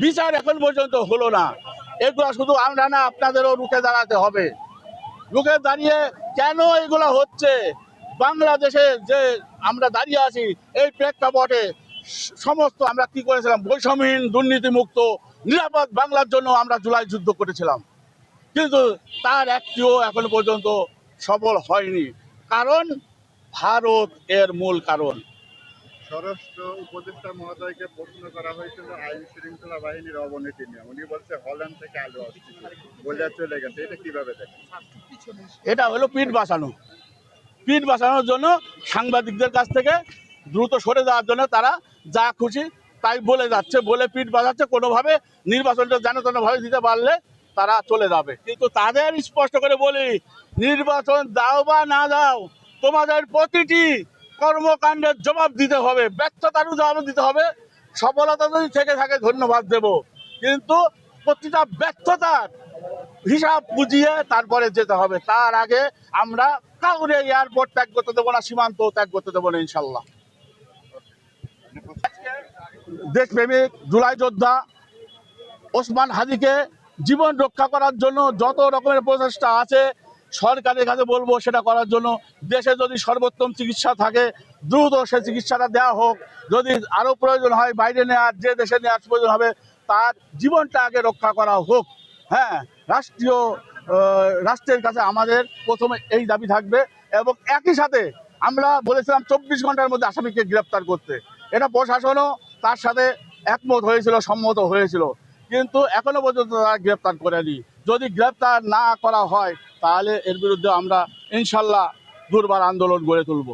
বিচার এখন পর্যন্ত হলো না। এগুলো শুধু আমরা না, আপনাদেরও রুখে দাঁড়াতে হবে। রুখে দাঁড়িয়ে কেন এগুলো হচ্ছে, বাংলাদেশে যে আমরা দাঁড়িয়ে আছি এই প্রেক্ষাপটে সমস্ত আমরা কি করেছিলাম, বৈষম্যহীন দুর্নীতিমুক্ত নিরাপদ বাংলার জন্য আমরা জুলাই যুদ্ধ করেছিলাম, কিন্তু তার একটিও এখন পর্যন্ত সফল হয়নি। কারণ ভারত এর মূল কারণ। স্বরাষ্ট্র উপদেষ্টা মহোদয়কে প্রশ্ন করা হয়েছিল আইন শৃঙ্খলা বাহিনীর অবনতি নিয়ে, উনি বলছে হল্যান্ড থেকে আলু আসছে বলে চলে গেছে, এটা কিভাবে দেখেন? এটা হলো পিঠ বাঁচানোর জন্য সাংবাদিকদের কাছ থেকে দ্রুত সরে যাওয়ার জন্য তারা যা খুশি তাই বলে যাচ্ছে, বলে পিঠ বাজাচ্ছে। কোনোভাবে নির্বাচনটা যেন তেনভাবে দিতে পারলে তারা চলে যাবে। কিন্তু তাদের স্পষ্ট করে বলি, নির্বাচন দাও বা না দাও, তোমাদের প্রতিটি কর্মকাণ্ডের জবাব দিতে হবে, ব্যর্থতারও জবাব দিতে হবে। সফলতা যদি থেকে থাকে ধন্যবাদ দেব, কিন্তু প্রতিটা ব্যর্থতার হিসাব বুঝিয়ে তারপরে যেতে হবে। তার আগে আমরা কাউরে এয়ারপোর্ট ত্যাগ করতে দেবো না, সীমান্ত ত্যাগ করতে দেবো না, ইনশাল্লাহ। দেশপ্রেমিক জুলাই যোদ্ধা ওসমান হাদিকে জীবন রক্ষা করার জন্য যত রকমের প্রচেষ্টা আছে সরকারের কাছে বলবো সেটা করার জন্য। দেশে যদি সর্বোত্তম চিকিৎসা থাকে দ্রুত সে চিকিৎসাটা দেওয়া হোক। যদি আরও প্রয়োজন হয় বাইরে নেওয়ার, যে দেশে নেওয়ার প্রয়োজন হবে, তার জীবনটা আগে রক্ষা করা হোক। হ্যাঁ, রাষ্ট্রের কাছে আমাদের প্রথমে এই দাবি থাকবে। এবং একই সাথে আমরা বলেছিলাম 24 ঘন্টার মধ্যে আসামিকে গ্রেপ্তার করতে। এটা প্রশাসনও তার সাথে একমত হয়েছিল, সম্মত হয়েছিল, কিন্তু এখনো পর্যন্ত তারা গ্রেপ্তার করেনি। যদি গ্রেপ্তার না করা হয় তাহলে এর বিরুদ্ধে আমরা ইনশাল্লাহ দুর্বার আন্দোলন গড়ে তুলব।